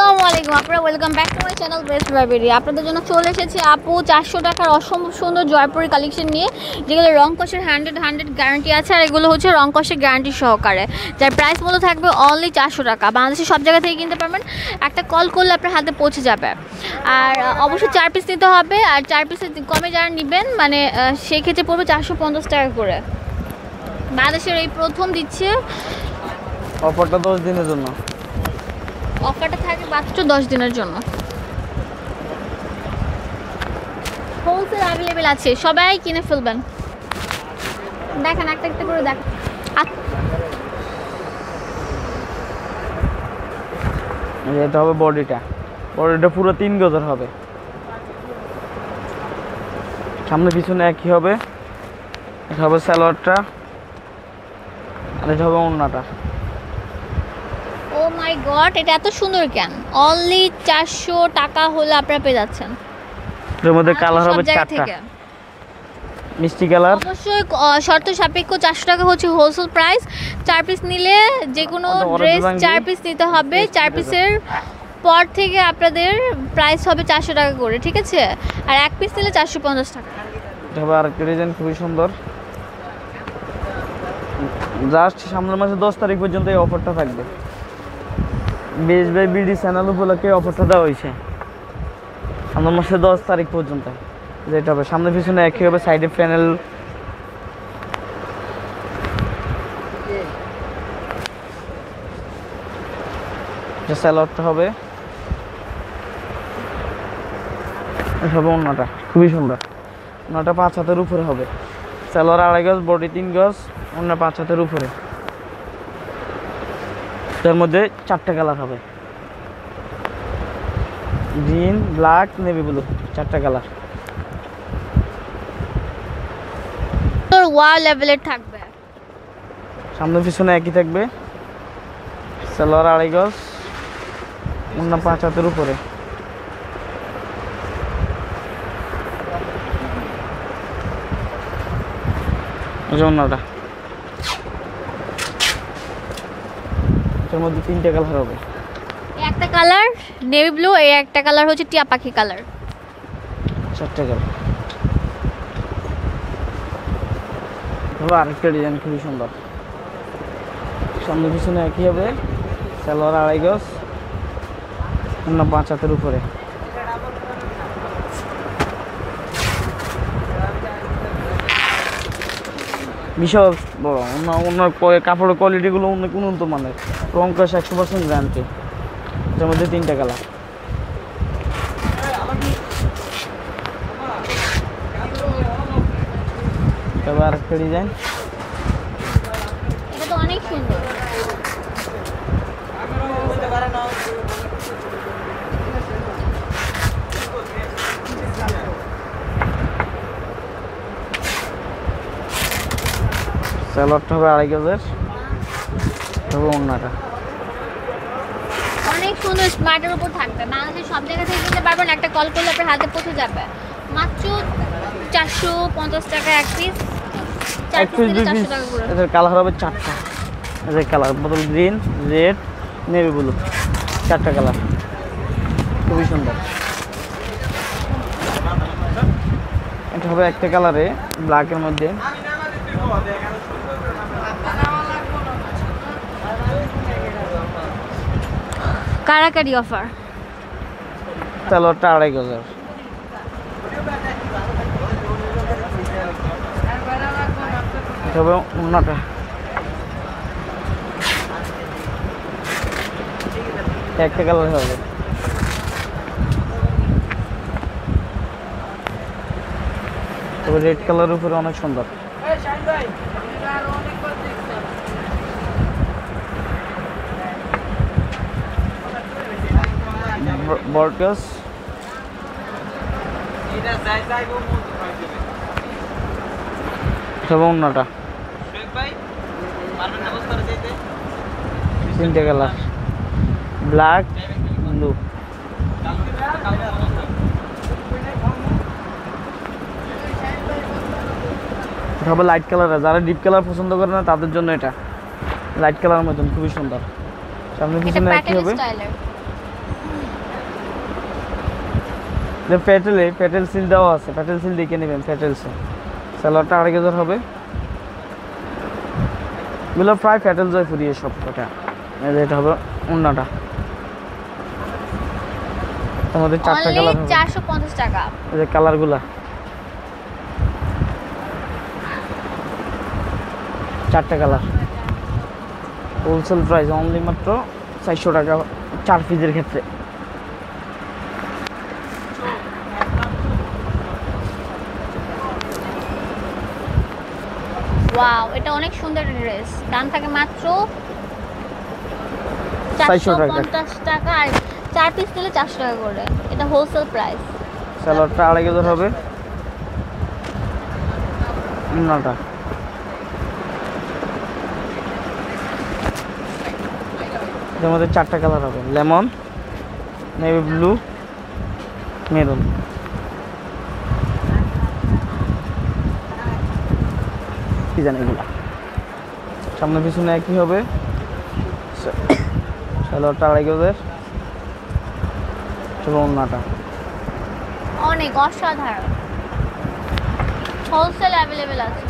আসসালামু আলাইকুম, আপনারা welcome back to my channel best library. আপনাদের জন্য চলে এসেছি আপু 400 টাকার অসম্ভব সুন্দর জয়পুরি কালেকশন নিয়ে, যেগুলো রং কষের 100 গ্যারান্টি আছে, আর এগুলো হচ্ছে রং কষের গ্যারান্টি সহকারে, যার প্রাইস মূল্য থাকবে অনলি 400 টাকা। বাংলাদেশের সব জায়গা থেকে কিনতে পারবেন, একটা কল করলে আপনার হাতে পৌঁছে যাবে। আর অবশ্যই 4 পিস নিতে হবে, আর 4 পিসের কমে যারা নেবেন মানে সেই ক্ষেত্রে পড়বে 450 টাকা করে। বাংলাদেশের এই প্রথম দিচ্ছে অফারটা 10 দিনের জন্য। অফারটা থাকে মাত্র 10 দিনের জন্য। হোলসেল অ্যাভেলেবেল আছে, সবাই কিনে ফেলবেন। দেখেন একটা একটা করে দেখ। এটা হবে বডিটা পুরো 3 গজের হবে, সামনে পিছনে একই হবে। এটা হবে সালোয়ারটা, আর এটা হবে ওড়নাটা। ও মাই গড, এটা এত সুন্দর কেন? অনলি 400 টাকা হলে আপনারা পেয়ে যাচ্ছেন। এর মধ্যে কালার হবে 4টা, মিষ্টি কালার। অবশ্যই শর্ত সাপেক্ষ 400 টাকা হচ্ছে হোলসেল প্রাইস। 4 পিস নিলে যে কোনো ড্রেস 4 পিস নিতে হবে। 4 পিসের পর থেকে আপনাদের প্রাইস হবে 400 টাকা করে, ঠিক আছে? আর 1 পিস নিলে 450 টাকা। এটা হবে আরেকটা ডিজাইন, খুবই সুন্দর। জাস্ট সামনের মাসে 10 তারিখ পর্যন্ত এই অফারটা থাকবে। বেশ ভাই বিডি চ্যানেল উপলক্ষে অফারটা দেওয়া হয়েছে সামনের মাসে 10 তারিখ পর্যন্ত। যেটা হবে সামনে পিছনে একই হবে, সাইডে প্যানেল। সালোয়ারটা হবে, ওড়নাটা খুবই সুন্দর। ওড়নাটা 5 হাতের উপরে হবে, সালোয়ার 2.5 গজ, বডি 3 গজ, ওড়না 5 হাতের উপরে। তার মধ্যে 4টা কালার হবে, গ্রিন, ব্ল্যাক, নেভি ব্লু, 4টা কালার। ওয়াও লেভেলের থাকবে, সামনে পিছনে একই থাকবে। সালোয়ার 2.5 গজ, ওড়না 5 হাতের উপরে। ওড়নাটা এর মধ্যে 3টা কালার হবে। একটা কালার নেভি ব্লু, এই একটা কালার হচ্ছে টিয়া পাখি কালার। 4টা কালার হবে। আরেকটা ডিজাইন খুবই সুন্দর, সামনে পিছনে একই হবে। সালোয়ার 2.5 গজ, ওড়না 5 হাতের উপরে। বিশাল বড় ওনার কাপড়ের কোয়ালিটিগুলো অনেক উন্নত মানের, রং কষ 100% গ্যারান্টি। এর মধ্যে 3টা কালার। তবে আরেকটা ডিজাইন, এটা তো অনেক সুন্দর। সালোয়ারটা হবে 2.5 গজের, তবে ওড়নাটা অনেক সুন্দর স্মার্টের উপর থাকবে। বাংলাদেশের সব জায়গা থেকে কিনতে পারবেন, একটা কল করলে আপনার হাতে পৌঁছে যাবে। মাত্র 450 টাকা 1 পিস। 4 পিস নিলে 400 টাকা করে। এদের কালার হবে 4টা। এদের কালার বদল গ্রিন, রেড, নেভি ব্লু, 4টা কালার, খুবই সুন্দর। এটা হবে একটা কালারে, ব্ল্যাকের মধ্যে। কারাকারি অফার। সালোয়ারটা 2.5 গজের, এটা হবে ওড়নাটা। একটা কালার হবে, তবে রেড কালার উপরে অনেক সুন্দর। বরকাস তবে ওড়নাটা 3টা কালার, ব্ল্যাক, ব্লু। এটা হবে লাইট কালার। যারা ডিপ কালার পছন্দ করে না তাদের জন্য এটা লাইট কালার মতন খুবই সুন্দর। সামনে পিছনে একই হবে। যে প্যাটেল সিল দেওয়া আছে, প্যাটেল সিল দেখে নেবেন প্যাটেলসে। সালোয়ারটা 2500 হবে। এগুলো প্রায় প্যাটেল জয়পুরি সব কটা। এটা হবে ওন্নাটা, আমাদের 4টা কালার হবে 450 টাকা। এই যে কালারগুলা 4টা কালার, হোলসেল প্রাইস অনলি মাত্র 400 টাকা 4 পিসের ক্ষেত্রে। ওয়াও, এটা অনেক সুন্দর ড্রেস। দাম থাকে মাত্র 400 টাকা। 450 টাকা, আর 4 পিস নিলে 400 টাকা করে। এটা হোলসেল প্রাইস। সালোয়ারটা 2500 হবে। ওন্নাটা এর মধ্যে 4টা কালার হবে, লেমন, নেভি ব্লু, মেরুন। কি জানি এগুলা, সামনে পিছনে একই হবে। সালোয়ারটা 2500 এবং ওন্নাটা অনেক অসাধারণ, হোলসেল অ্যাভেলেবেল আছে।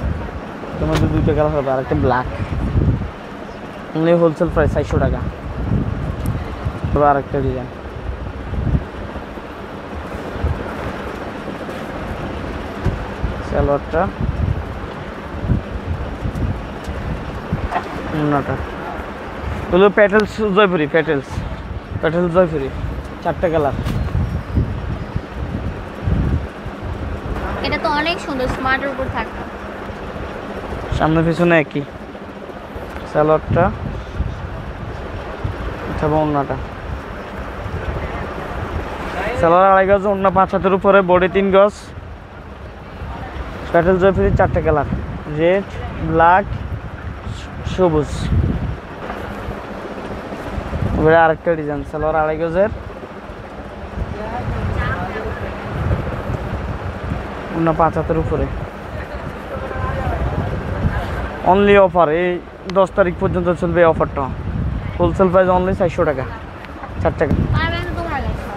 এর মধ্যে 2টা কালার হবে, আর একটা ব্ল্যাক। অনলি হোলসেল প্রাইস 400 টাকা। তবে আরেকটা ডিজাইন, সালোয়ারটা, ওন্নাটা। এগুলো প্যাটেলস জয়পুরি, প্যাটেলস জয়পুরি, 4টা কালার। এটা তো অনেক সুন্দর, স্মার্টের উপর থাকে। সামনে পিছনে একই। সালোয়ারটা, এটা ওন্নাটা। সালোয়ার 2.5 গজ, ওন্না 5 হাতের উপরে, বডি 3 গজ। প্যাটেল জয়পুরি 4টা কালার, রেড, ব্ল্যাক, সবুজ। এবারে আরেকটা ডিজাইন, সালোয়ার 2.5 গজের, ওন্না 5 হাতের উপরে। অনলি অফার, এই 10 তারিখ পর্যন্ত চলবে এই অফারটা। হোলসেল প্রাইস অনলি 400 টাকা, 4 টাকা। পারবেন তো তোমার কাছে,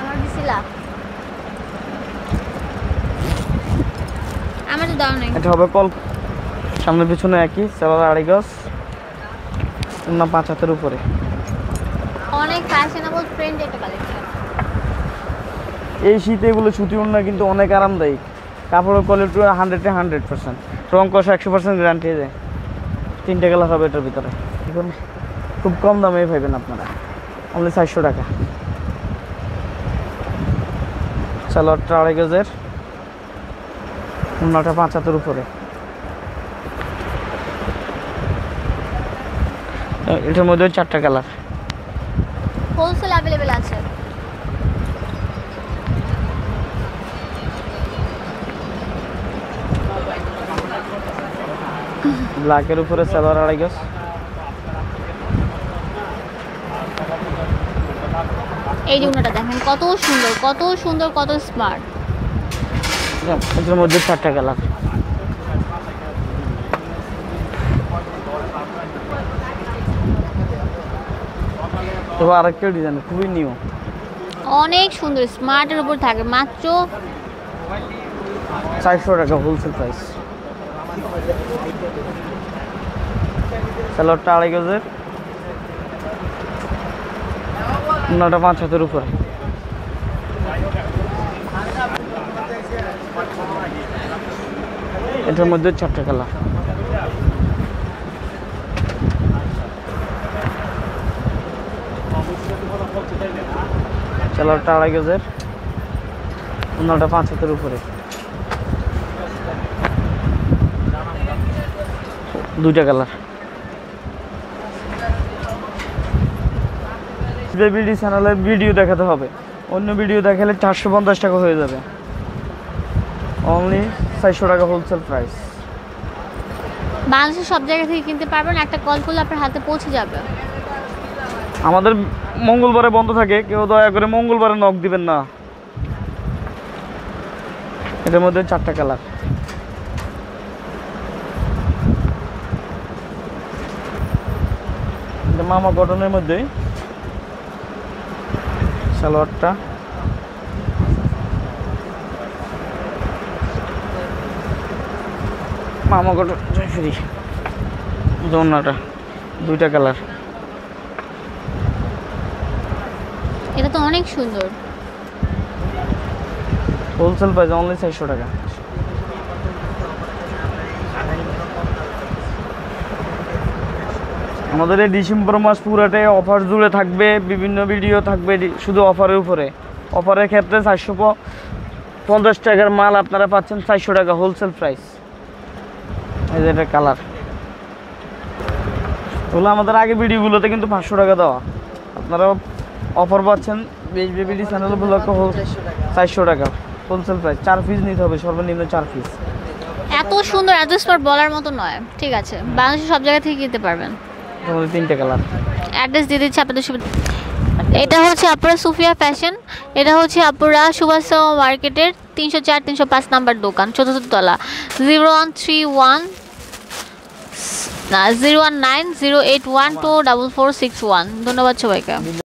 আমার দিছিলা, আমার তো দাও নাই। এটা হবে কল, সামনে পিছনে একই। সালোয়ার 2.5 গজ, ওন্না 5 হাতের উপরে। অনেক ফ্যাশনেবল ট্রেন্ড একটা কালেকশন। এই শীতে এগুলো সুতি ওন্না কিন্তু অনেক আরামদায়ী, কাপড়ের কোয়ালিটি 100% রং কষা 100% গ্যারান্টি দেয়। 3টা কালার হবে এটার ভিতরে। এখন খুব কম দামে পাইবেন আপনারা, অনলি 400 টাকা। সালোয়ারটা 2.5 গজের, ওন্নাটা 5 হাতের উপরে। এটার মধ্যে 4টা কালার, হোলসেল অ্যাভেলেবেল আছে। ব্ল্যাকের উপরে সালোয়ার 2.5 গজ। এই যে ওনাটা দেখেন, কত সুন্দর, কত সুন্দর, কত স্মার্ট। এটার মধ্যে 4টা কালার। তবে আরেকটা ডিজাইন খুবই নিউ, অনেক সুন্দর, স্মার্টের উপর থাকে, মাত্র 400 টাকা হোলসেল প্রাইস। সালোয়ারটা 2.5 গজের, ওন্নাটা 5 হাতের উপরে। এটার মধ্যে 4টা কালার। সালোয়ারটা 2.5 গজের, ওন্নাটা 5 হাতের উপরে। 2টা কালার। বিডি চ্যানেলে ভিডিও দেখাতে হবে, অন্য ভিডিও দেখালে 450 টাকা হয়ে যাবে। অনলি 400 টাকা হোলসেল প্রাইস। বাংলাদেশের সব জায়গা থেকে কিনতে পারবেন, একটা কল করলে আপনার হাতে পৌঁছে যাবে। আমাদের মঙ্গলবারে বন্ধ থাকে, কেউ দয়া করে মঙ্গলবারে নক দিবেন না। এটার মধ্যে 4টা কালার। এটা মামা কটনের মধ্যে। সালোয়ারটা মামাগোট জয়পুরি জন্নাটা 2টা কালার। এটা তো অনেক সুন্দর। হোলসেল প্রাইস অনলি 400 টাকা। আমাদের এই ডিসেম্বর মাস পুরাটাই অফার জুড়ে থাকবে, বিভিন্ন ভিডিও থাকবে শুধু অফারের উপরে। অফারের ক্ষেত্রে 450 টাকার মাল আপনারা পাচ্ছেন 400 টাকা হোলসেল প্রাইস। এই যে এটা কালার, ওগুলো আমাদের আগে ভিডিওগুলোতে কিন্তু 500 টাকা দেওয়া, আপনারা অফার পাচ্ছেন বিডি চ্যানেলগুলোকে 400 টাকা হোলসেল প্রাইস। 4 পিস নিতে হবে, সর্বনিম্ন 4 পিস। এত সুন্দর, এত স্মার্ট বলার মতো নয়। ঠিক আছে, বাংলাদেশের সব জায়গা থেকে কিনতে পারবেন। 3টে কালার। অ্যাড্রেস দিয়ে দিচ্ছি আপনাদের সুবিধা। এটা হচ্ছে আপুরা সুফিয়া ফ্যাশন, এটা হচ্ছে আপুরা সুভাষ মার্কেটের 304-305 নাম্বার দোকান, 4th তলা। 011908124461। ধন্যবাদ সবাইকে।